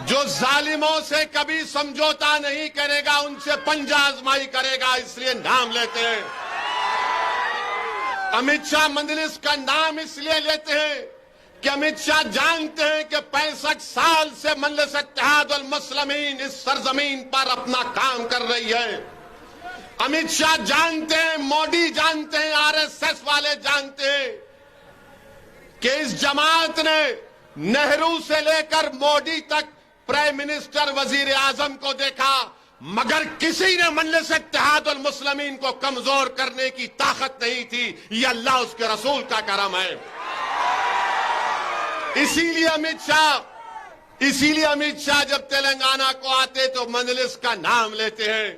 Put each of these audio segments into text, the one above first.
जो जालिमों से कभी समझौता नहीं करेगा उनसे पंजा आजमाई करेगा, इसलिए नाम लेते हैं। अमित शाह मजलिस का नाम इसलिए लेते हैं कि अमित शाह जानते हैं कि 65 साल से मजलिस इत्तेहाद वल मुस्लिमीन इस सरजमीन पर अपना काम कर रही है। अमित शाह जानते हैं, मोदी जानते हैं, आरएसएस वाले जानते हैं कि इस जमात ने नेहरू से लेकर मोदी तक प्राइम मिनिस्टर वजीर आजम को देखा, मगर किसी ने मजलिस इत्तेहाद वल मुस्लिमीन को कमजोर करने की ताकत नहीं थी। यह अल्लाह उसके रसूल का करम है। इसीलिए अमित शाह जब तेलंगाना को आते तो मजलिस का नाम लेते हैं।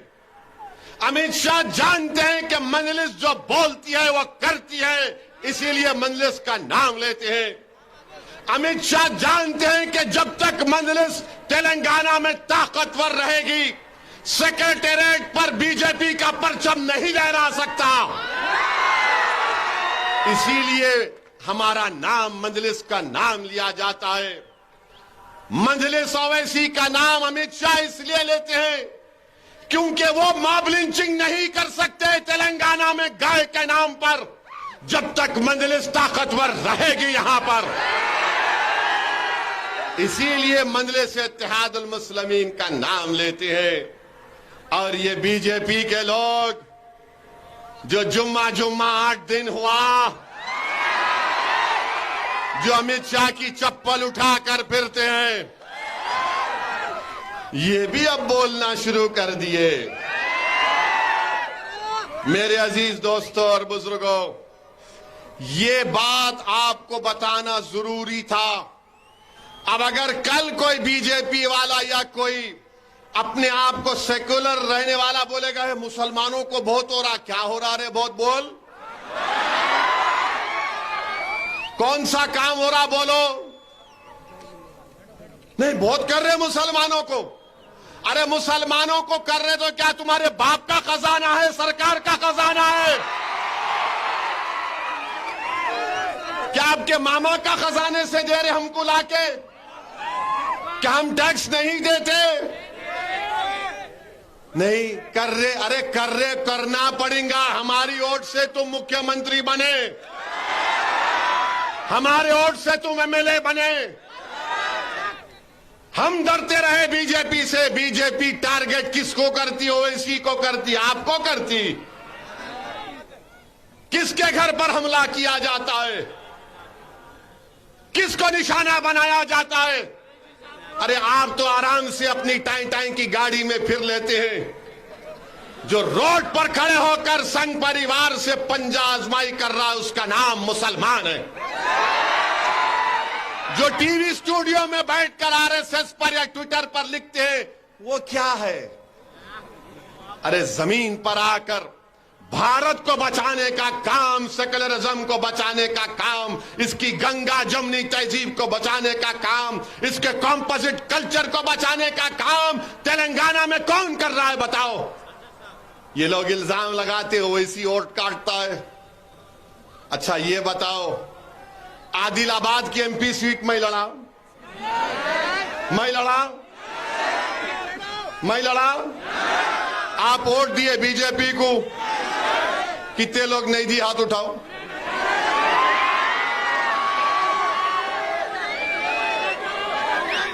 अमित शाह जानते हैं कि मजलिस जो बोलती है वो करती है, इसीलिए मजलिस का नाम लेते हैं। अमित शाह जानते हैं कि जब तक मजलिस तेलंगाना में ताकतवर रहेगी, सेक्रेटेरिएट पर बीजेपी का परचम नहीं लहरा सकता। इसीलिए हमारा नाम मजलिस का नाम लिया जाता है। मजलिस ओवैसी का नाम अमित शाह इसलिए लेते हैं क्योंकि वो मॉब लिंचिंग नहीं कर सकते तेलंगाना में गाय के नाम पर, जब तक मजलिस ताकतवर रहेगी यहां पर। इसीलिए मजलिस इत्तेहाद वल मुस्लिमीन का नाम लेते हैं। और ये बीजेपी के लोग जो जुम्मा 8 दिन हुआ, जो अमित शाह की चप्पल उठाकर फिरते हैं, ये भी अब बोलना शुरू कर दिए। मेरे अजीज दोस्तों और बुजुर्गों, ये बात आपको बताना जरूरी था। अब अगर कल कोई बीजेपी वाला या कोई अपने आप को सेकुलर रहने वाला बोलेगा है मुसलमानों को बहुत हो रहा, क्या हो रहा रे, बहुत बोल, कौन सा काम हो रहा बोलो, नहीं बहुत कर रहे मुसलमानों को। अरे मुसलमानों को कर रहे तो क्या तुम्हारे बाप का खजाना है, सरकार का खजाना है? क्या आपके मामा का खजाने से दे रहे हमको लाके? क्या हम टैक्स नहीं देते? नहीं कर रहे। अरे कर रहे, करना पड़ेगा। हमारी वोट से तुम मुख्यमंत्री बने, हमारे वोट से तुम एमएलए बने। हम डरते रहे बीजेपी से। बीजेपी टारगेट किसको करती? ओवैसी को करती, आपको करती। किसके घर पर हमला किया जाता है, किसको निशाना बनाया जाता है? अरे आप तो आराम से अपनी टाई टाई की गाड़ी में फिर लेते हैं। जो रोड पर खड़े होकर संघ परिवार से पंजा आजमाई कर रहा है उसका नाम मुसलमान है। जो टीवी स्टूडियो में बैठकर आरएसएस पर या ट्विटर पर लिखते हैं वो क्या है? अरे जमीन पर आकर भारत को बचाने का काम, सेकुलरिज्म को बचाने का काम, इसकी गंगा जमुनी तहजीब को बचाने का काम, इसके कॉम्पोजिट कल्चर को बचाने का काम तेलंगाना में कौन कर रहा है बताओ? ये लोग इल्जाम लगाते हो वैसी वोट काटता है। अच्छा ये बताओ, आदिलाबाद की एमपी सीट मैं लड़ा, आप वोट दिए बीजेपी को, कितने लोग नहीं दिए? हाथ उठाओ।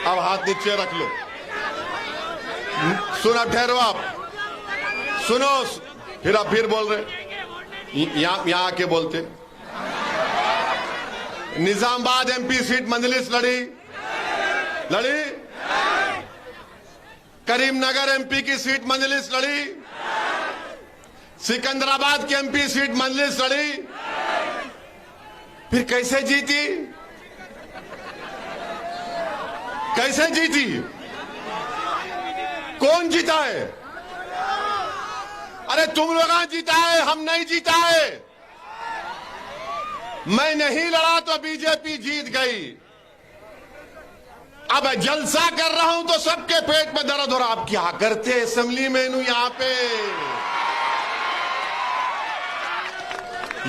अब हाथ नीचे रख लो। सुनो, ठहरो आप, सुनो, फिर आप फिर बोल रहे, यहां आके बोलते। निजामाबाद एमपी सीट मजलिस लड़ी, करीमनगर एमपी की सीट मजलिस लड़ी, सिकंदराबाद की एमपी सीट मजलिस लड़ी, फिर कैसे जीती? कैसे जीती? कौन जीता है? अरे तुम लोग जीता है, हम नहीं जीता है। मैं नहीं लड़ा तो बीजेपी जीत गई। अब जलसा कर रहा हूं तो सबके पेट में दर्द हो रहा। आप क्या करते असेंबली में यहां पे?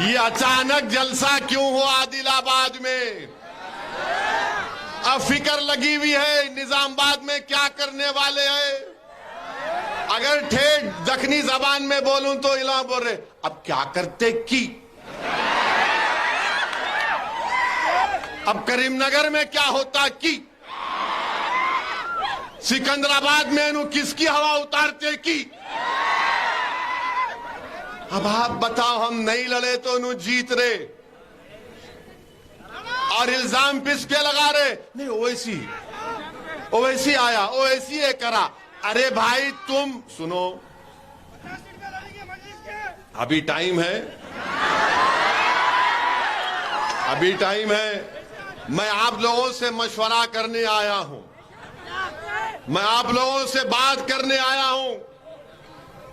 ये अचानक जलसा क्यों हुआ आदिलाबाद में? अब फिक्र लगी हुई है निजामाबाद में क्या करने वाले हैं। अगर ठेठ दखनी जबान में बोलूं तो इला बोल रहे अब क्या करते की। अब करीमनगर में क्या होता की। सिकंदराबाद में इन्हों किसकी हवा उतारते की। अब आप बताओ हम नहीं लड़े तो इन्हों जीत रहे और इल्जाम किसके लगा रहे। नहीं ओवैसी आया ओवैसी ये करा। अरे भाई तुम सुनो अभी टाइम है अभी टाइम है। मैं आप लोगों से मशवरा करने आया हूं। मैं आप लोगों से बात करने आया हूं।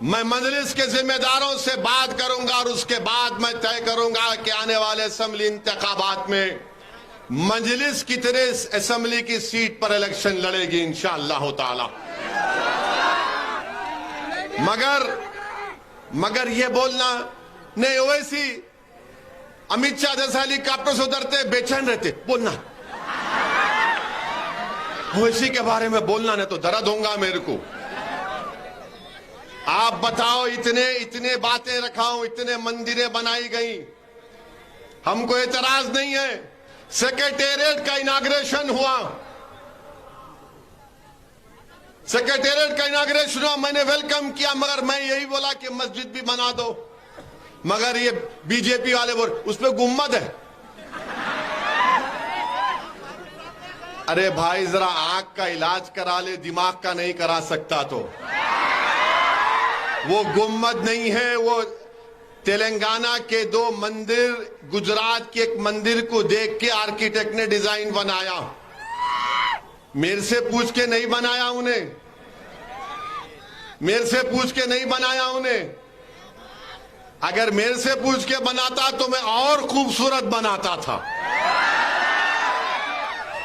मैं मजलिस के जिम्मेदारों से बात करूंगा और उसके बाद मैं तय करूंगा कि आने वाले असेंबली इंतखाबात में मजलिस कितने असेंबली की सीट पर इलेक्शन लड़ेगी इंशाअल्लाह ताला। मगर ये बोलना नहीं ओवैसी अमित शाह जैसा हेलीकॉप्टर से उतरते बेचैन रहते बोलना ओवैसी के बारे में बोलना नहीं तो दर्द होगा मेरे को। आप बताओ इतने बातें रखाऊं इतने मंदिरें बनाई गई हमको एतराज नहीं है। सेक्रेटेरिएट का इनाग्रेशन हुआ मैंने वेलकम किया मगर मैं यही बोला कि मस्जिद भी बना दो। मगर ये बीजेपी वाले बोल उस पे गुम्मद है। अरे भाई जरा आंख का इलाज करा ले दिमाग का नहीं करा सकता तो वो गुम्मद नहीं है। वो तेलंगाना के 2 मंदिर गुजरात के एक मंदिर को देख के आर्किटेक्ट ने डिजाइन बनाया। मेरे से पूछ के नहीं बनाया उन्हें अगर मेरे से पूछ के बनाता तो मैं और खूबसूरत बनाता था।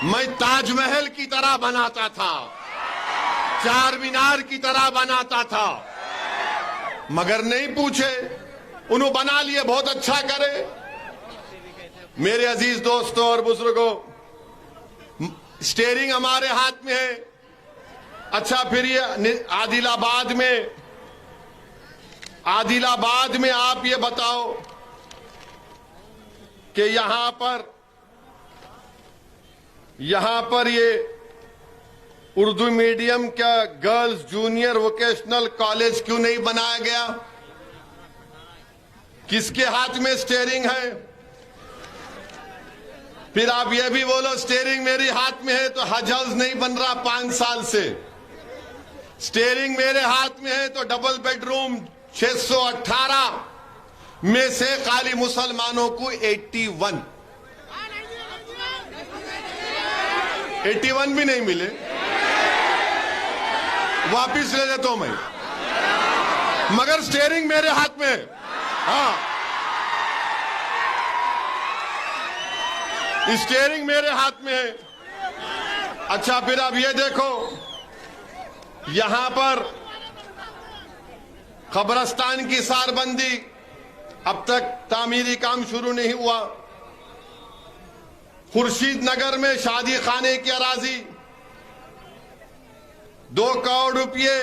मैं ताजमहल की तरह बनाता था चार मीनार की तरह बनाता था मगर नहीं पूछे उन्होंने बना लिए। बहुत अच्छा करे। मेरे अजीज दोस्तों और बुजुर्गों स्टीयरिंग हमारे हाथ में है। अच्छा फिर ये आदिलाबाद में आप ये बताओ कि यहां पर ये उर्दू मीडियम का गर्ल्स जूनियर वोकेशनल कॉलेज क्यों नहीं बनाया गया। किसके हाथ में स्टीयरिंग है। फिर आप ये भी बोलो स्टीयरिंग मेरे हाथ में है तो हज हाउस नहीं बन रहा 5 साल से। स्टीयरिंग मेरे हाथ में है तो डबल बेडरूम 618 में से खाली मुसलमानों को 81 भी नहीं मिले। वापिस ले लेता हूं मैं मगर स्टीयरिंग मेरे हाथ में है। हाँ स्टीयरिंग मेरे हाथ में है। अच्छा फिर अब ये देखो यहां पर कब्रस्तान की सारबंदी अब तक तामीरी काम शुरू नहीं हुआ। खुर्शीद नगर में शादी खाने की अराजी 2 करोड़ रुपये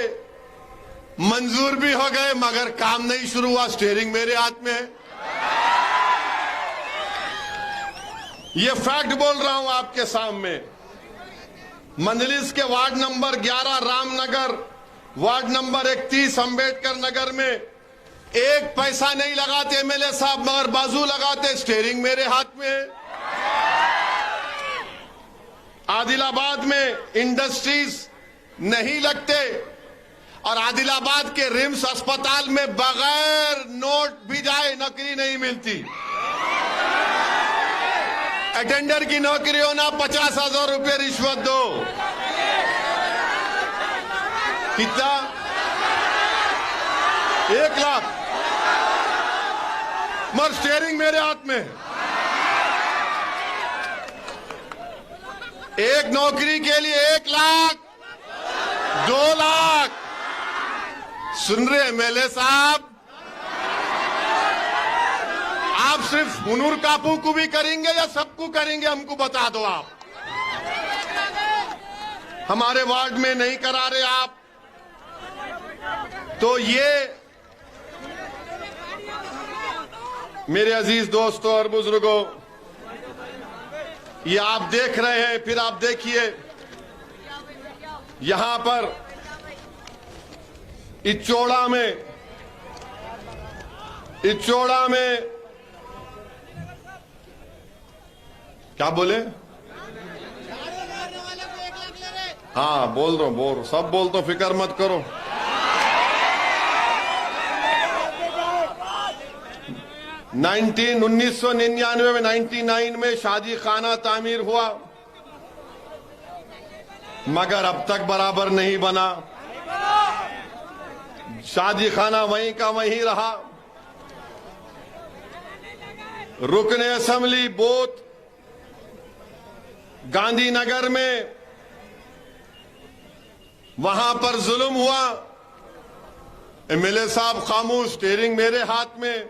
मंजूर भी हो गए मगर काम नहीं शुरू हुआ। स्टीयरिंग मेरे हाथ में है। ये फैक्ट बोल रहा हूं आपके सामने। मंजलिस के ward number 11 Ramnagar, ward number 31 Ambedkar Nagar में 1 पैसा नहीं लगाते एमएलए साहब मगर बाजू लगाते। स्टीयरिंग मेरे हाथ में है। आदिलाबाद में इंडस्ट्रीज नहीं लगते और आदिलाबाद के रिम्स अस्पताल में बगैर नोट भी जाए नौकरी नहीं मिलती। अटेंडर की नौकरी होना 50,000 रुपये रिश्वत दो। कितना 1 लाख मगर स्टीयरिंग मेरे हाथ में। एक नौकरी के लिए 1 लाख 2 लाख। सुन रहे एमएलए साहब आप सिर्फ हुनूर कापू को भी करेंगे या सबको करेंगे हमको बता दो आप। हमारे वार्ड में नहीं करा रहे आप, तो ये मेरे अजीज दोस्तों और बुजुर्गों, ये आप देख रहे हैं। फिर आप देखिए यहां पर इचोड़ा में क्या बोले? हाँ बोल रहा हूं, सब बोल दो, फिक्र मत करो। उन्नीस सौ 99 में 99 में शादी खाना तामीर हुआ, मगर अब तक बराबर नहीं बना। शादी खाना वहीं का वहीं रहा। रुकने असेंबली बूथ गांधीनगर में, वहां पर जुल्म हुआ। एमएलए साहब खामोश, स्टीयरिंग मेरे हाथ में।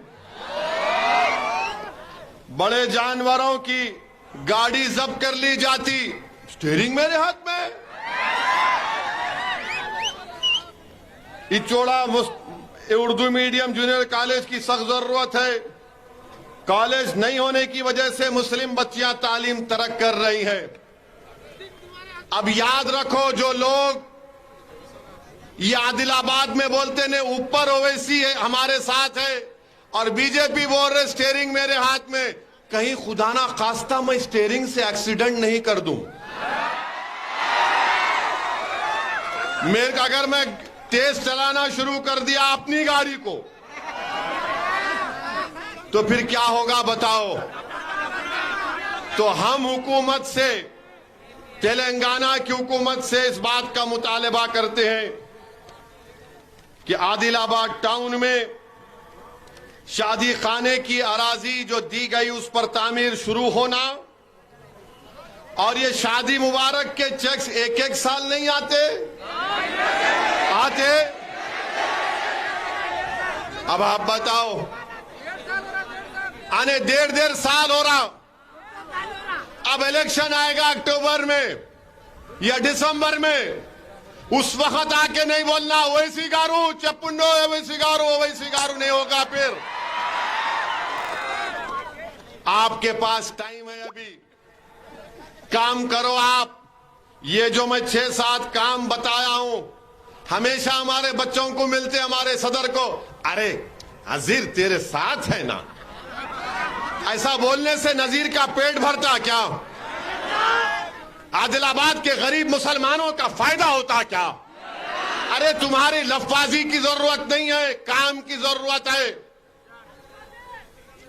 बड़े जानवरों की गाड़ी जब्त कर ली जाती, स्टीयरिंग मेरे हाथ में। इचोड़ा उर्दू मीडियम जूनियर कॉलेज की सख्त जरूरत है। कॉलेज नहीं होने की वजह से मुस्लिम बच्चियां तालीम तरक कर रही हैं। अब याद रखो, जो लोग ये आदिलाबाद में बोलते ने ऊपर ओवैसी है हमारे साथ है, और बीजेपी बोल रहे स्टीयरिंग मेरे हाथ में, कहीं खुदा ना खास्ता मैं स्टीयरिंग से एक्सीडेंट नहीं कर दूं। अगर मैं तेज चलाना शुरू कर दिया अपनी गाड़ी को, तो फिर क्या होगा बताओ? तो हम हुकूमत से, तेलंगाना की हुकूमत से इस बात का मुतालबा करते हैं कि आदिलाबाद टाउन में शादी खाने की अराजी जो दी गई उस पर तामीर शुरू होना, और ये शादी मुबारक के चेक्स एक एक साल नहीं आते। अब आप बताओ, आने डेढ़ साल हो रहा, अब इलेक्शन आएगा अक्टूबर में या दिसंबर में, उस वक्त आके नहीं बोलना ओवैसी गारू चप्पुंडो ओवैसी गारू नहीं होगा। फिर आपके पास टाइम है, अभी काम करो आप। ये जो मैं 6-7 काम बताया हूं, हमेशा हमारे बच्चों को मिलते, हमारे सदर को, अरे नजीर तेरे साथ है ना, ऐसा बोलने से नजीर का पेट भरता क्या? आदिलाबाद के गरीब मुसलमानों का फायदा होता क्या? अरे तुम्हारी लफबाजी की जरूरत नहीं है, काम की जरूरत है।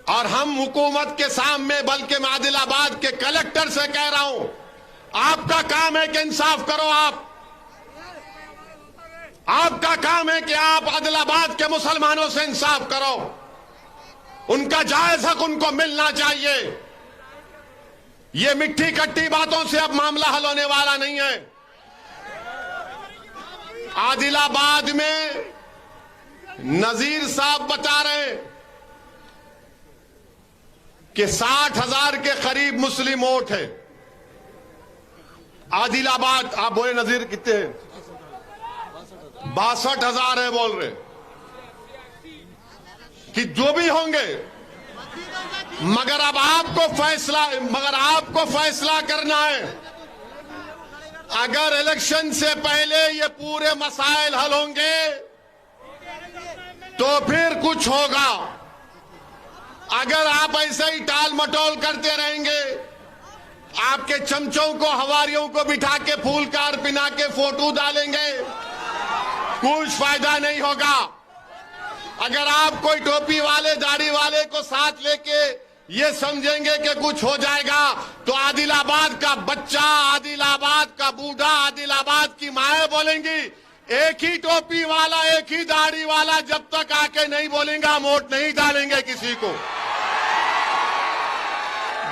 और हम हुकूमत के सामने, बल्कि मैं आदिलाबाद के कलेक्टर से कह रहा हूं, आपका काम है कि इंसाफ करो। आपका काम है कि आप आदिलाबाद के मुसलमानों से इंसाफ करो। उनका जायज हक उनको मिलना चाहिए। ये मिट्टी कट्टी बातों से अब मामला हल होने वाला नहीं है। आदिलाबाद में नजीर साहब बता रहे हैं कि 60,000 के करीब मुस्लिम वोट है आदिलाबाद। आप बोले नजीर कितने हैं? 62,000 है बोल रहे कि जो भी होंगे, मगर अब आपको फैसला करना है। अगर इलेक्शन से पहले ये पूरे मसाइल हल होंगे तो फिर कुछ होगा। अगर आप ऐसे ही टाल मटोल करते रहेंगे, आपके चमचों को, हवारियों को बिठा के फूल कार पिना के फोटो डालेंगे, कुछ फायदा नहीं होगा। अगर आप कोई टोपी वाले, दाढ़ी वाले को साथ लेके ये समझेंगे कि कुछ हो जाएगा, तो आदिलाबाद का बच्चा, आदिलाबाद का बूढ़ा, आदिलाबाद की माएं बोलेंगी, एक ही टोपी वाला, एक ही दाढ़ी वाला जब तक आके नहीं बोलेगा वोट नहीं डालेंगे किसी को।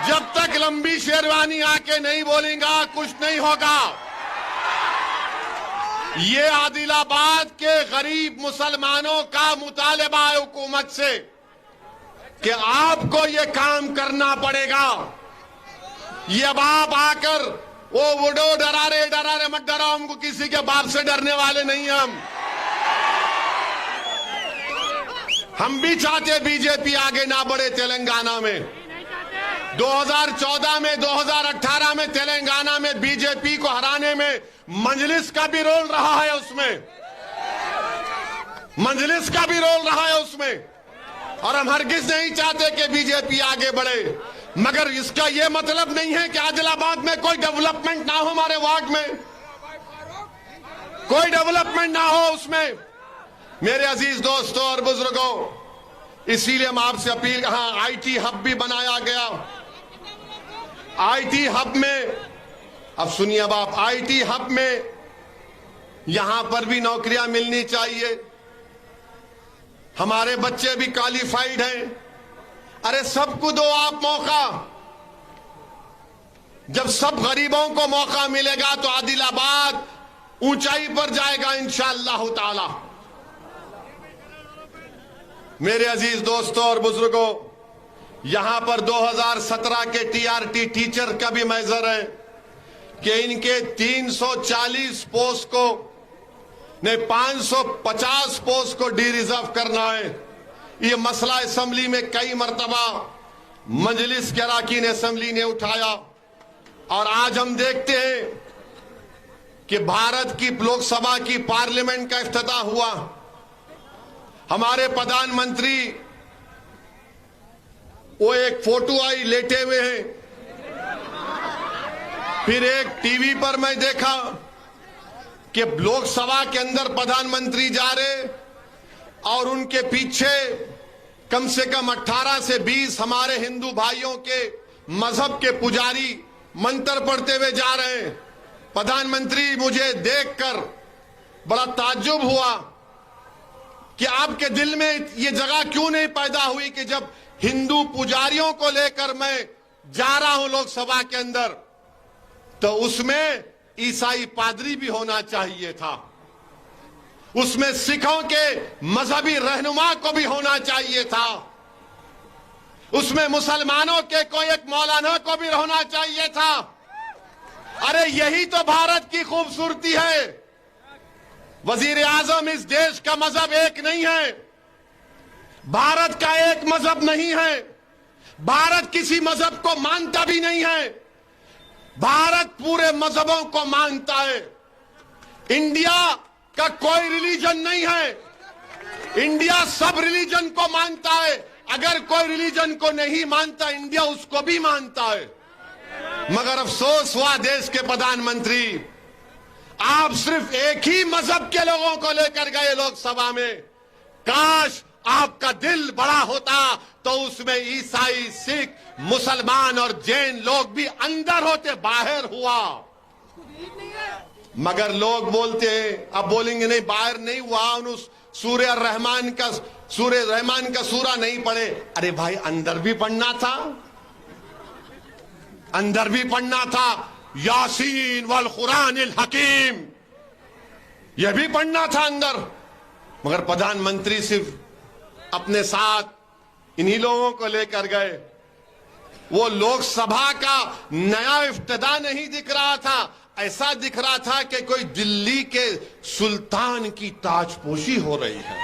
जब तक लंबी शेरवानी आके नहीं बोलेगा कुछ नहीं होगा। ये आदिलाबाद के गरीब मुसलमानों का मुतालबा है हुकूमत से कि आपको ये काम करना पड़ेगा। ये अब आप आकर वो बुढ़ो डरा रहे मत डराओ, हमको किसी के बाप से डरने वाले नहीं हम भी चाहते बीजेपी आगे ना बढ़े तेलंगाना में। 2014 में 2018 में तेलंगाना में बीजेपी को हराने में मजलिस का भी रोल रहा है, उसमें मजलिस का भी रोल रहा है उसमें। और हम हरगिज नहीं चाहते कि बीजेपी आगे बढ़े, मगर इसका यह मतलब नहीं है कि आदिलाबाद में कोई डेवलपमेंट ना हो, हमारे वार्ड में कोई डेवलपमेंट ना हो उसमें। मेरे अजीज दोस्तों और बुजुर्गों, इसीलिए हम आपसे अपील, हाँ आईटी हब भी बनाया गया। आईटी हब में, अब सुनिए, अब आप आईटी हब में यहां पर भी नौकरियां मिलनी चाहिए, हमारे बच्चे भी क्वालिफाइड हैं। अरे सबको दो आप मौका। जब सब गरीबों को मौका मिलेगा तो आदिलाबाद ऊंचाई पर जाएगा इंशाअल्लाह ताला। मेरे अजीज दोस्तों और बुजुर्गों, यहां पर 2017 के टीआरटी टीचर का भी मैजर है कि इनके 340 पोस्ट को नहीं 550 पोस्ट को डी रिजर्व करना है। ये मसला असेंबली में कई मर्तबा मजलिस के अरकान असेंबली ने उठाया, और आज हम देखते हैं कि भारत की लोकसभा की पार्लियामेंट का इफ्तिताह हुआ। हमारे प्रधानमंत्री वो एक फोटो आई लेटे हुए हैं, फिर एक टीवी पर मैं देखा कि लोकसभा के अंदर प्रधानमंत्री जा रहे और उनके पीछे कम से कम 18 से 20 हमारे हिंदू भाइयों के मजहब के पुजारी मंत्र पढ़ते हुए जा रहे हैं। प्रधानमंत्री, मुझे देखकर बड़ा ताज्जुब हुआ कि आपके दिल में ये जगह क्यों नहीं पैदा हुई कि जब हिंदू पुजारियों को लेकर मैं जा रहा हूं लोकसभा के अंदर, तो उसमें ईसाई पादरी भी होना चाहिए था, उसमें सिखों के मजहबी रहनुमा को भी होना चाहिए था, उसमें मुसलमानों के कोई एक मौलाना को भी होना चाहिए था। अरे यही तो भारत की खूबसूरती है। वजीर आजम, इस देश का मजहब एक नहीं है, भारत का एक मजहब नहीं है, भारत किसी मजहब को मानता भी नहीं है, भारत पूरे मजहबों को मानता है। इंडिया का कोई रिलीजन नहीं है, इंडिया सब रिलीजन को मानता है। अगर कोई रिलीजन को नहीं मानता, इंडिया उसको भी मानता है। मगर अफसोस हुआ देश के प्रधानमंत्री, आप सिर्फ एक ही मजहब के लोगों को लेकर गए लोकसभा में। काश आपका दिल बड़ा होता तो उसमें ईसाई, सिख, मुसलमान और जैन लोग भी अंदर होते, बाहर हुआ। मगर लोग बोलते हैं, अब बोलेंगे नहीं बाहर नहीं हुआ, उस सूर्य रहमान का सूरा नहीं पढ़े। अरे भाई, अंदर भी पढ़ना था, अंदर भी पढ़ना था। यासीन वल कुरानिल हकीम, यह भी पढ़ना था अंदर। मगर प्रधानमंत्री सिर्फ अपने साथ इन्हीं लोगों को लेकर गए। वो लोकसभा का नया इफ्तिदा नहीं दिख रहा था, ऐसा दिख रहा था कि कोई दिल्ली के सुल्तान की ताजपोशी हो रही है।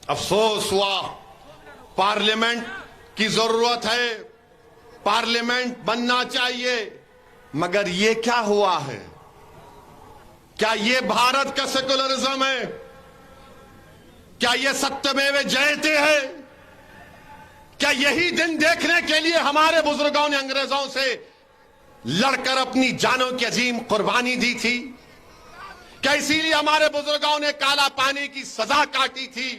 अफसोस हुआ, पार्लियामेंट की जरूरत है, पार्लियामेंट बनना चाहिए, मगर ये क्या हुआ है? क्या ये भारत का सेकुलरिज्म है? क्या ये सत्यमेव जयते है? क्या यही दिन देखने के लिए हमारे बुजुर्गों ने अंग्रेजों से लड़कर अपनी जानों की अजीम कुर्बानी दी थी? क्या इसीलिए हमारे बुजुर्गों ने काला पानी की सजा काटी थी?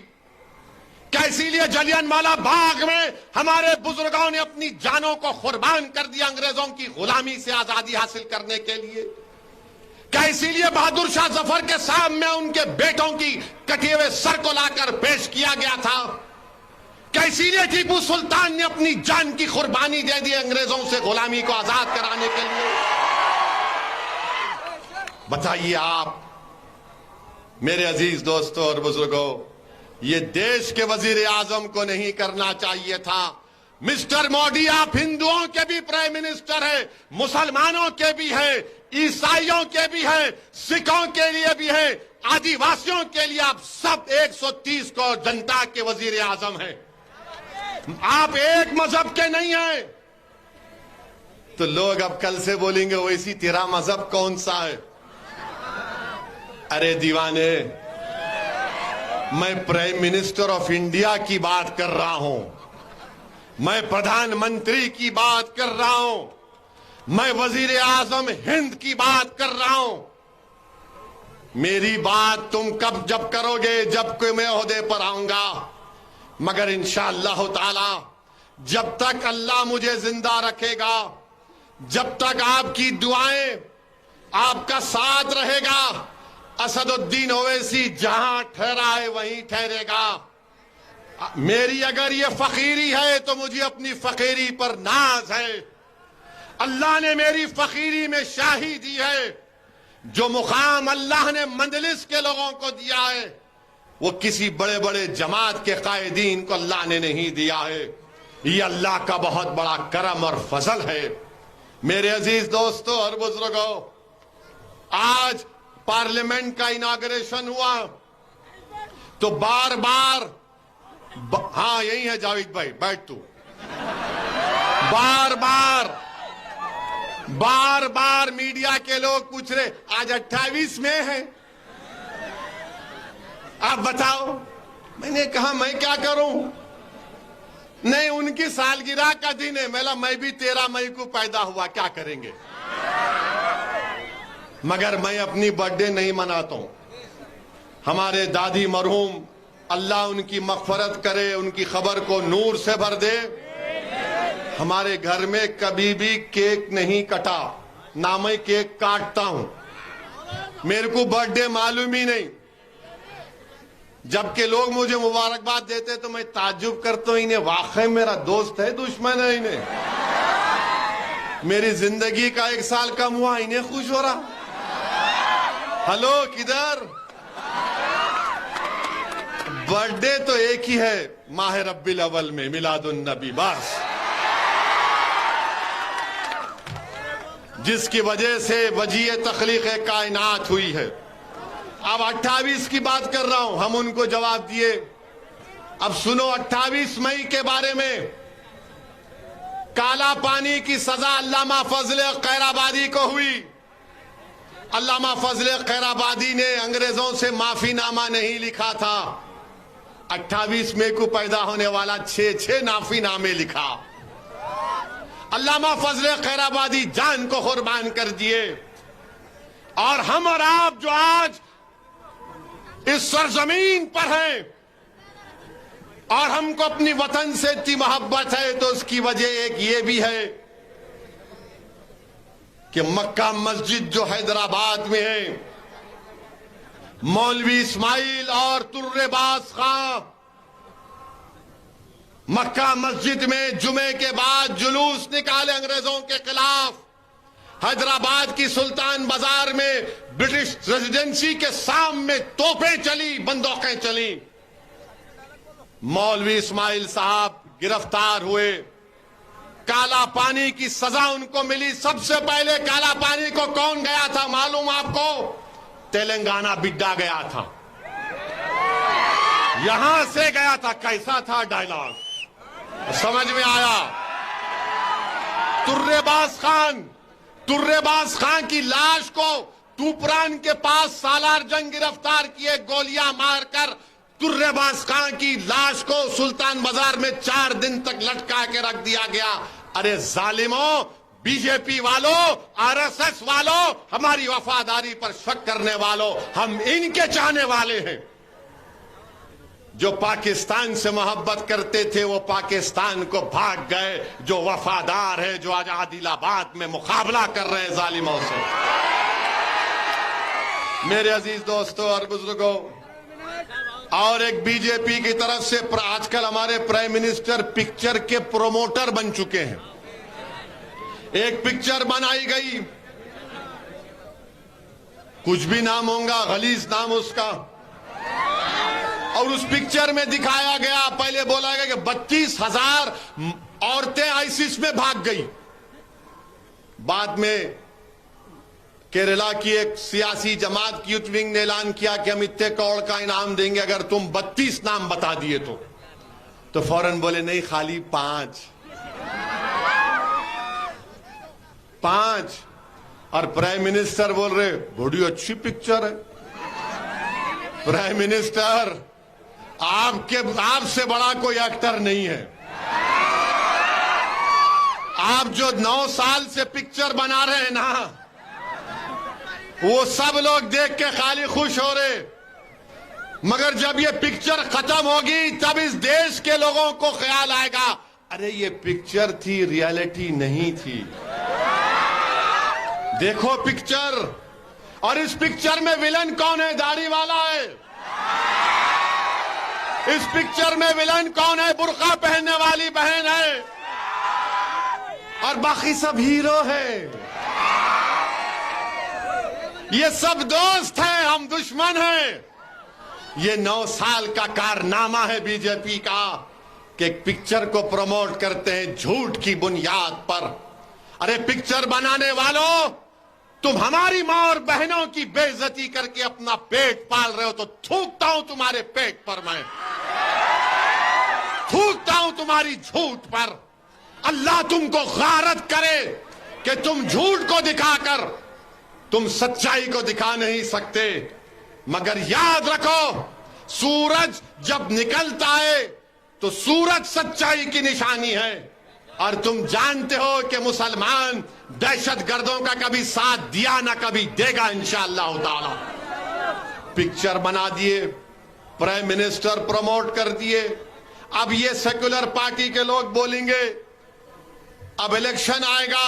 क्या इसीलिए जलियांवाला बाग में हमारे बुजुर्गों ने अपनी जानों को कुर्बान कर दिया अंग्रेजों की गुलामी से आजादी हासिल करने के लिए? क्या इसीलिए बहादुर शाह जफर के सामने उनके बेटों की कटे हुए सर को लाकर पेश किया गया था? क्या इसीलिए टीपू सुल्तान ने अपनी जान की कुर्बानी दे दी अंग्रेजों से गुलामी को आजाद कराने के लिए? बताइए आप मेरे अजीज दोस्तों और बुजुर्गों, ये देश के वजीर आजम को नहीं करना चाहिए था, मिस्टर मोदी, आप हिंदुओं के भी प्राइम मिनिस्टर हैं, मुसलमानों के भी हैं, ईसाइयों के भी हैं, सिखों के लिए भी हैं, आदिवासियों के लिए आप सब 130 करोड़ जनता के वजीर आजम हैं। आप एक मजहब के नहीं हैं। तो लोग अब कल से बोलेंगे वैसी तेरा मजहब कौन सा है? अरे दीवाने, मैं प्राइम मिनिस्टर ऑफ इंडिया की बात कर रहा हूं, मैं प्रधानमंत्री की बात कर रहा हूं, मैं वजीर आजम हिंद की बात कर रहा हूं। मेरी बात तुम कब जब करोगे? जब कोई मैं ओहदे पर आऊंगा। मगर इंशाअल्लाह ताला जब तक अल्लाह मुझे जिंदा रखेगा, जब तक आपकी दुआएं, आपका साथ रहेगा, असदुद्दीन ओवैसी जहां ठहरा है वहीं ठहरेगा। मेरी अगर ये फकीरी है तो मुझे अपनी फकीरी पर नाज है। अल्लाह ने मेरी फकीरी में शाही दी है। जो मुकाम अल्लाह ने मंजलिस के लोगों को दिया है वो किसी बड़े बड़े जमात के कायदीन को अल्लाह ने नहीं दिया है। ये अल्लाह का बहुत बड़ा करम और फजल है। मेरे अजीज दोस्तों और बुजुर्गों, आज पार्लियामेंट का इनॉग्रेशन हुआ तो बार बार हाँ यही है जावेद भाई, बैठ तू। बार बार मीडिया के लोग पूछ रहे आज 28 में है, आप बताओ। मैंने कहा मैं क्या करूं? नहीं, उनकी सालगिरह का दिन है। मैं भी 13 मई को पैदा हुआ, क्या करेंगे? मगर मैं अपनी बर्थडे नहीं मनाता हूं। हमारे दादी मरहूम, अल्लाह उनकी मगफरत करे, उनकी खबर को नूर से भर दे, हमारे घर में कभी भी केक नहीं कटा, ना मैं केक काटता हूं। मेरे को बर्थडे मालूम ही नहीं। जबकि लोग मुझे मुबारकबाद देते तो मैं ताज्जुब करता हूं, इन्हें वाकई मेरा दोस्त है दुश्मन है? इन्हें मेरी जिंदगी का 1 साल कम हुआ, इन्हें खुश हो रहा। हेलो, किधर? बर्थडे तो एक ही है, माह रब्बिल अव्वल में मिलादुन नबी, बस। जिसकी वजह से वजीए तख्लीक कायनात हुई है। अब 28 की बात कर रहा हूं, हम उनको जवाब दिए। अब सुनो 28 मई के बारे में। काला पानी की सजा अल्लामा फजल खैराबादी को हुई। अल्लामा फजल खैराबादी ने अंग्रेजों से माफीनामा नहीं लिखा था। 28 मई को पैदा होने वाला 6 माफीनामे लिखा। अल्लामा फजल खैराबादी जान को कुर्बान कर दिए। और हम और आप जो आज इस सरजमीन पर हैं और हमको अपनी वतन से इतनी मोहब्बत है, तो उसकी वजह एक ये भी है कि मक्का मस्जिद जो हैदराबाद में है, मौलवी इस्माइल और तुर्रेबाज खां मक्का मस्जिद में जुमे के बाद जुलूस निकाले अंग्रेजों के खिलाफ। हैदराबाद की सुल्तान बाजार में ब्रिटिश रेजिडेंसी के सामने तोपें चली, बंदूकें चली। मौलवी इस्माइल साहब गिरफ्तार हुए। काला पानी की सजा उनको मिली। सबसे पहले काला पानी को कौन गया था मालूम आपको? तेलंगाना बिड्डा गया था, यहां से गया था। कैसा था डायलॉग, समझ में आया? तुर्रेबाज खान की लाश को तूपरान के पास सालार जंग गिरफ्तार किए, गोलियां मारकर तुर्रेबाज खान की लाश को सुल्तान बाजार में 4 दिन तक लटका के रख दिया गया। अरे जालिमों, बीजेपी वालों, आरएसएस वालों, हमारी वफादारी पर शक करने वालों, हम इनके चाहने वाले हैं। जो पाकिस्तान से मोहब्बत करते थे वो पाकिस्तान को भाग गए। जो वफादार है, जो आज आदिलाबाद में मुकाबला कर रहे हैं जालिमों से। मेरे अजीज दोस्तों और बुजुर्गों, और एक बीजेपी की तरफ से आजकल हमारे प्राइम मिनिस्टर पिक्चर के प्रोमोटर बन चुके हैं। एक पिक्चर बनाई गई, कुछ भी नाम होगा, गलीज नाम उसका, और उस पिक्चर में दिखाया गया, पहले बोला गया कि 32,000 औरतें आईसिस में भाग गई। बाद में केरला की एक सियासी जमात की यूथ विंग ने ऐलान किया कि हम इतने करोड़ का इनाम देंगे अगर तुम 32 नाम बता दिए तो फौरन बोले नहीं, खाली 5। और प्राइम मिनिस्टर बोल रहे बड़ी अच्छी पिक्चर है। प्राइम मिनिस्टर, आपसे बड़ा कोई एक्टर नहीं है। आप जो 9 साल से पिक्चर बना रहे हैं ना, वो सब लोग देख के खाली खुश हो रहे, मगर जब ये पिक्चर खत्म होगी तब इस देश के लोगों को ख्याल आएगा, अरे ये पिक्चर थी, रियलिटी नहीं थी। देखो पिक्चर, और इस पिक्चर में विलन कौन है? दाढ़ी वाला है। इस पिक्चर में विलन कौन है? बुर्का पहनने वाली बहन है, और बाकी सब हीरो है। ये सब दोस्त हैं, हम दुश्मन हैं। ये 9 साल का कारनामा है बीजेपी का कि एक पिक्चर को प्रमोट करते हैं झूठ की बुनियाद पर। अरे पिक्चर बनाने वालों, तुम हमारी मां और बहनों की बेइज्जती करके अपना पेट पाल रहे हो, तो थूकता हूं तुम्हारे पेट पर, मैं थूकता हूं तुम्हारी झूठ पर। अल्लाह तुमको गारत करे कि तुम झूठ को दिखाकर तुम सच्चाई को दिखा नहीं सकते। मगर याद रखो, सूरज जब निकलता है तो सूरज सच्चाई की निशानी है, और तुम जानते हो कि मुसलमान दहशतगर्दों का कभी साथ दिया ना कभी देगा इंशाअल्लाह ताला। पिक्चर बना दिए, प्राइम मिनिस्टर प्रमोट कर दिए। अब ये सेक्युलर पार्टी के लोग बोलेंगे अब इलेक्शन आएगा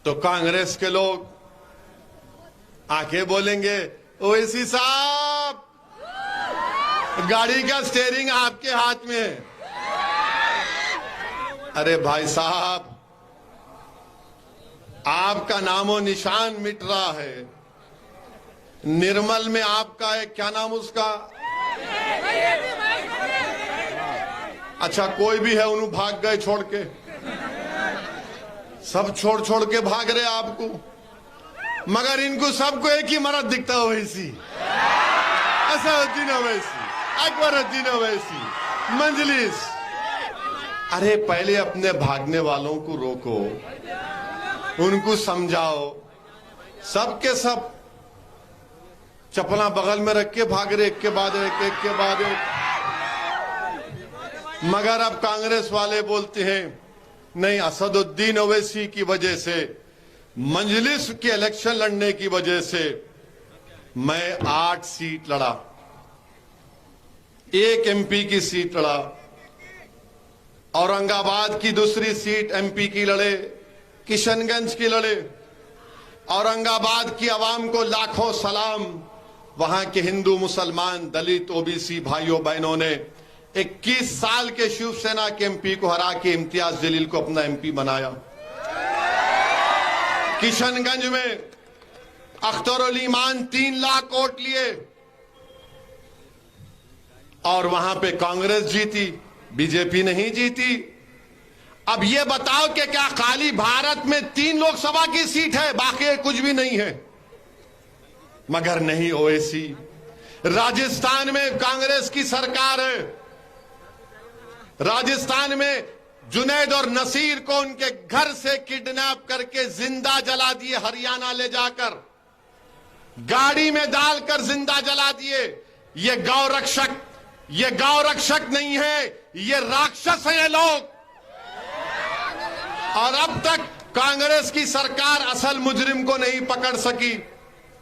तो कांग्रेस के लोग आके बोलेंगे ओवैसी साहब, गाड़ी का स्टीयरिंग आपके हाथ में है। अरे भाई साहब, आपका नामो निशान मिट रहा है। निर्मल में आपका एक, क्या नाम उसका, अच्छा कोई भी है, उन्होंने भाग गए छोड़ के, सब छोड़ के भाग रहे आपको, मगर इनको सबको एक ही मर्द दिखता हो, वैसी असदुद्दीन ओवैसी, अकबरुद्दीन ओवैसी, मंजलिस। अरे पहले अपने भागने वालों को रोको, उनको समझाओ। सबके सब चप्पला बगल में रख के भाग रहे, एक के बाद एक, एक के बाद एक। मगर अब कांग्रेस वाले बोलते हैं नहीं, असदुद्दीन ओवैसी की वजह से, मंजलिस के इलेक्शन लड़ने की वजह से मैं 8 सीट लड़ा, 1 एमपी की सीट लड़ा, औरंगाबाद की दूसरी सीट एमपी की लड़े, किशनगंज की लड़े। औरंगाबाद की आवाम को लाखों सलाम, वहां के हिंदू, मुसलमान, दलित, ओबीसी भाइयों बहनों ने 21 साल के शिवसेना के एमपी को हरा के इम्तियाज जलील को अपना एमपी बनाया। किशनगंज में अख्तरुल ईमान 3 लाख वोट लिए और वहां पे कांग्रेस जीती, बीजेपी नहीं जीती। अब ये बताओ कि क्या खाली भारत में 3 लोकसभा की सीट है, बाकी कुछ भी नहीं है? मगर नहीं, ओवैसी। राजस्थान में कांग्रेस की सरकार है, राजस्थान में जुनैद और नसीर को उनके घर से किडनैप करके जिंदा जला दिए, हरियाणा ले जाकर गाड़ी में डालकर जिंदा जला दिए। ये गौ रक्षक नहीं है, ये राक्षस हैं ये लोग। और अब तक कांग्रेस की सरकार असल मुजरिम को नहीं पकड़ सकी।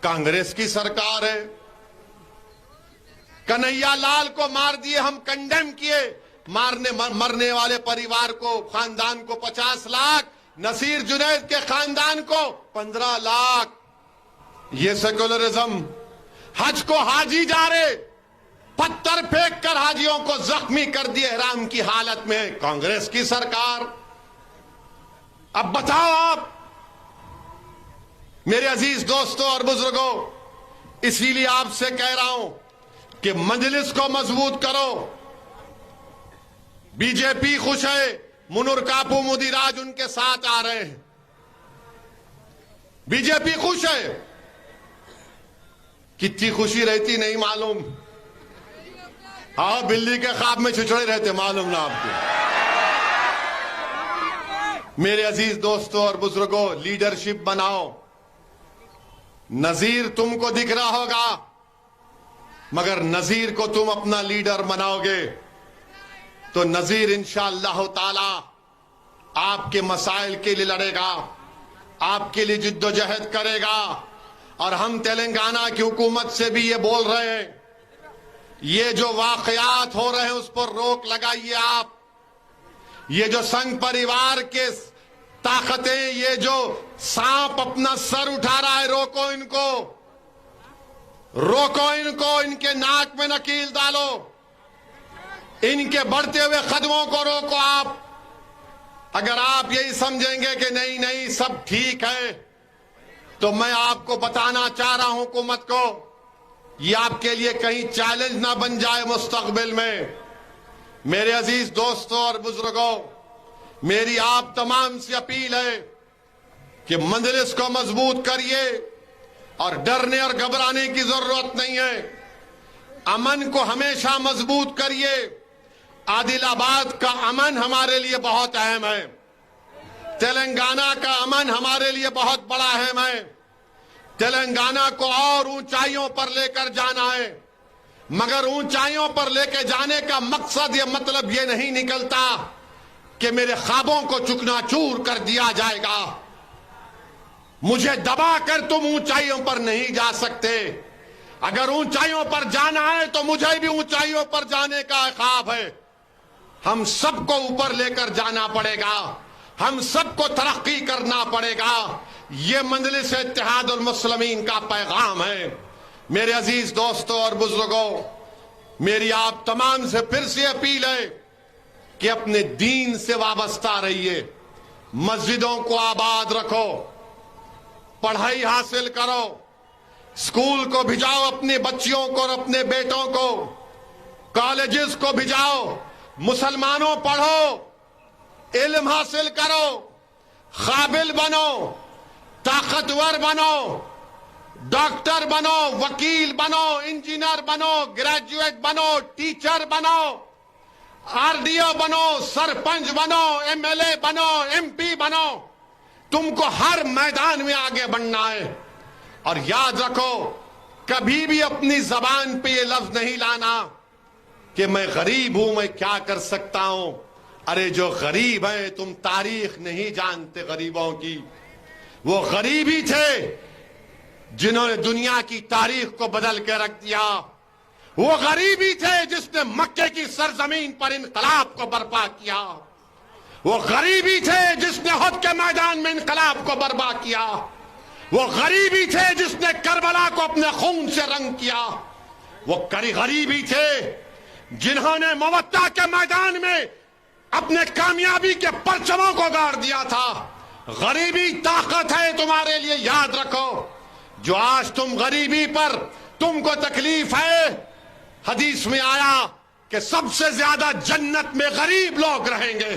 कांग्रेस की सरकार है, कन्हैया लाल को मार दिए, हम कंडेम किए, मरने वाले परिवार को, खानदान को 50 लाख, नसीर जुनैद के खानदान को 15 लाख। ये सेक्युलरिज्म। हज को हाजी जा रहे, पत्थर फेंक कर हाजियों को जख्मी कर दिए ihram की हालत में, कांग्रेस की सरकार। अब बताओ आप मेरे अजीज दोस्तों और बुजुर्गों, इसीलिए आपसे कह रहा हूं कि मजलिस को मजबूत करो, बीजेपी खुश है, मुनुर कापू मुदिराज उनके साथ आ रहे हैं। बीजेपी खुश है, कितनी खुशी रहती नहीं मालूम। हाँ, बिल्ली के ख्वाब में छिछड़े रहते, मालूम ना आपको। मेरे अजीज दोस्तों और बुजुर्गों, लीडरशिप बनाओ। नजीर तुमको दिख रहा होगा, मगर नजीर को तुम अपना लीडर बनाओगे तो नजीर इंशाअल्लाह ताला आपके मसाइल के लिए लड़ेगा, आपके लिए जिद्दोजहद करेगा। और हम तेलंगाना की हुकूमत से भी ये बोल रहे हैं, ये जो वाकयात हो रहे हैं उस पर रोक लगाइए आप। ये जो संघ परिवार के ताकतें, ये जो सांप अपना सर उठा रहा है, रोको इनको, रोको इनको, इनके नाक में नकील डालो, इनके बढ़ते हुए कदमों को रोको आप। अगर आप यही समझेंगे कि नहीं नहीं सब ठीक है, तो मैं आपको बताना चाह रहा हूं हुकूमत को, ये आपके लिए कहीं चैलेंज ना बन जाए मुस्तकबिल में। मेरे अजीज दोस्तों और बुजुर्गों, मेरी आप तमाम से अपील है कि मजलिस को मजबूत करिए और डरने और घबराने की जरूरत नहीं है। अमन को हमेशा मजबूत करिए। आदिलाबाद का अमन हमारे लिए बहुत अहम है, तेलंगाना का अमन हमारे लिए बहुत बड़ा अहम है। तेलंगाना को और ऊंचाइयों पर लेकर जाना है, मगर ऊंचाइयों पर लेकर जाने का मकसद, ये मतलब ये नहीं निकलता कि मेरे ख्वाबों को चुकनाचूर कर दिया जाएगा। मुझे दबाकर तुम ऊंचाइयों पर नहीं जा सकते। अगर ऊंचाइयों पर जाना है तो मुझे भी ऊंचाइयों पर जाने का ख्वाब है। हम सबको ऊपर लेकर जाना पड़ेगा, हम सबको तरक्की करना पड़ेगा। यह मजलिस इत्तेहादुल मुस्लिमीन का पैगाम है। मेरे अजीज दोस्तों और बुजुर्गों, मेरी आप तमाम से फिर से अपील है कि अपने दीन से वाबस्ता रहिए, मस्जिदों को आबाद रखो, पढ़ाई हासिल करो, स्कूल को भिजाओ अपने बच्चियों को और अपने बेटों को, कॉलेजेस को भिजाओ, मुसलमानों पढ़ो, इल्म हासिल करो, काबिल बनो, ताकतवर बनो, डॉक्टर बनो, वकील बनो, इंजीनियर बनो, ग्रेजुएट बनो, टीचर बनो, आरडीओ बनो, सरपंच बनो, एमएलए बनो, एमपी बनो। तुमको हर मैदान में आगे बढ़ना है। और याद रखो, कभी भी अपनी जबान पे ये लफ्ज नहीं लाना कि मैं गरीब हूं, मैं क्या कर सकता हूं। अरे जो गरीब है, तुम तारीख नहीं जानते गरीबों की। वो गरीब ही थे जिन्होंने दुनिया की तारीख को बदल के रख दिया। वो गरीब ही थे जिसने मक्के की सरजमीन पर इनकलाब को बर्पा किया। वो गरीब ही थे जिसने उहद के मैदान में इनकलाब को बर्पा किया। वो गरीब ही थे जिसने करबला को अपने खून से रंग किया। वो गरीब ही थे जिन्होंने मवत्ता के मैदान में अपने कामयाबी के परचमों को गाड़ दिया था। गरीबी ताकत है तुम्हारे लिए, याद रखो। जो आज तुम गरीबी पर तुमको तकलीफ है, हदीस में आया कि सबसे ज्यादा जन्नत में गरीब लोग रहेंगे।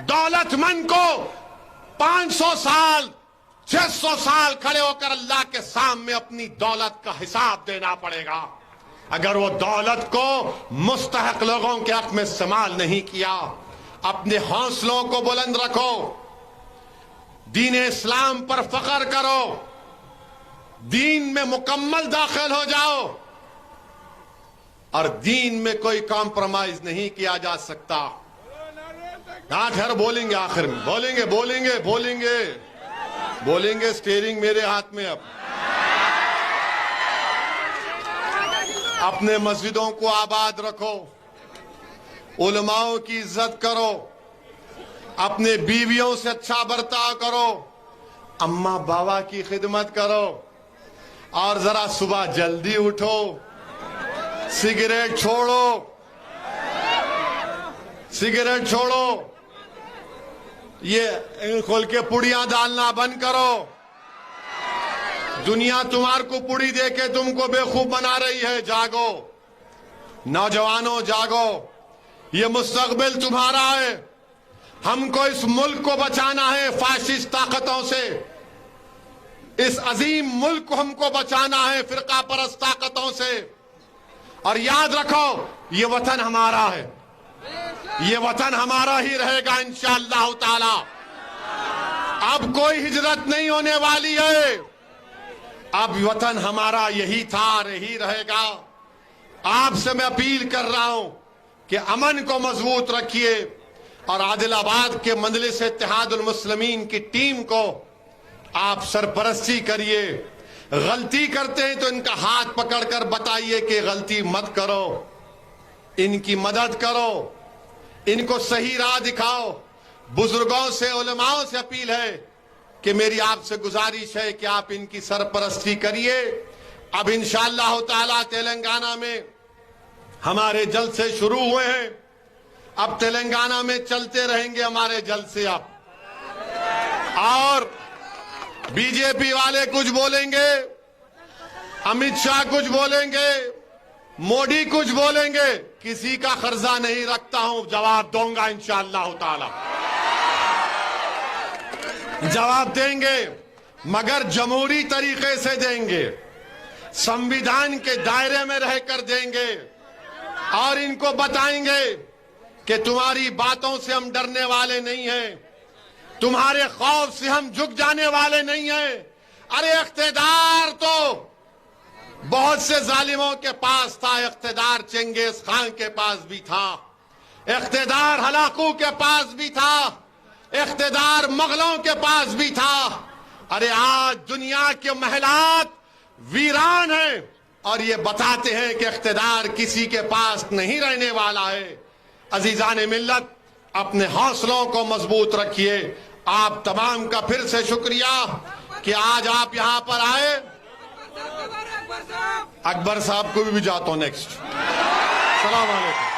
दौलतमंद को 500 साल 600 साल खड़े होकर अल्लाह के सामने अपनी दौलत का हिसाब देना पड़ेगा। अगर वो दौलत को मुस्तहक लोगों के हक में इस्तेमाल नहीं किया। अपने हौसलों को बुलंद रखो, दीन इस्लाम पर फख्र करो, दीन में मुकम्मल दाखिल हो जाओ। और दीन में कोई कॉम्प्रोमाइज नहीं किया जा सकता। हाँ खैर बोलेंगे, आखिर में बोलेंगे बोलेंगे बोलेंगे बोलेंगे। स्टीयरिंग मेरे हाथ में। अब अपने मस्जिदों को आबाद रखो, उलमाओं की इज्जत करो, अपने बीवियों से अच्छा बर्ताव करो, अम्मा बाबा की खिदमत करो, और जरा सुबह जल्दी उठो, सिगरेट छोड़ो, सिगरेट छोड़ो, ये खोल के पुड़ियां डालना बंद करो। दुनिया तुम्हार को पुड़ी देके तुमको बेवकूफ बना रही है। जागो नौजवानों, जागो। ये मुस्तकबिल तुम्हारा है। हमको इस मुल्क को बचाना है फाशिस्ट ताकतों से। इस अजीम मुल्क को हमको बचाना है फिरका परस्त ताकतों से। और याद रखो, ये वतन हमारा है, ये वतन हमारा ही रहेगा इंशाअल्लाह ताला। अब कोई हिजरत नहीं होने वाली है। अब वतन हमारा यही था, यही रहेगा। आपसे मैं अपील कर रहा हूं कि अमन को मजबूत रखिए और आदिलाबाद के मजलिस इत्तेहादुल मुस्लिमीन की टीम को आप सरपरस्ती करिए। गलती करते हैं तो इनका हाथ पकड़कर बताइए कि गलती मत करो, इनकी मदद करो, इनको सही राह दिखाओ। बुजुर्गों से, उलमाओं से अपील है कि मेरी आपसे गुजारिश है कि आप इनकी सरपरस्ती करिए। अब इंशाअल्लाह ताला तेलंगाना में हमारे जलसे शुरू हुए हैं, अब तेलंगाना में चलते रहेंगे हमारे जलसे। अब और बीजेपी वाले कुछ बोलेंगे, अमित शाह कुछ बोलेंगे, मोदी कुछ बोलेंगे, किसी का खर्जा नहीं रखता हूं, जवाब दूंगा इंशाअल्लाह ताला। जवाब देंगे, मगर जमहूरी तरीके से देंगे, संविधान के दायरे में रहकर देंगे और इनको बताएंगे कि तुम्हारी बातों से हम डरने वाले नहीं हैं, तुम्हारे खौफ से हम झुक जाने वाले नहीं हैं। अरे इख्तिदार तो बहुत से जालिमों के पास था, इख्तिदार चंगेज खान के पास भी था, इख्तिदार हलाकू के पास भी था, इख्तिदार मुगलों के पास भी था। अरे आज दुनिया के महलात वीरान हैं और ये बताते हैं कि इख्तिदार किसी के पास नहीं रहने वाला है। अजीजान मिल्लत, अपने हौसलों को मजबूत रखिए। आप तमाम का फिर से शुक्रिया कि आज आप यहां पर आए। अकबर साहब को भी जाता हूं नेक्स्ट। सलाम अलैकुम।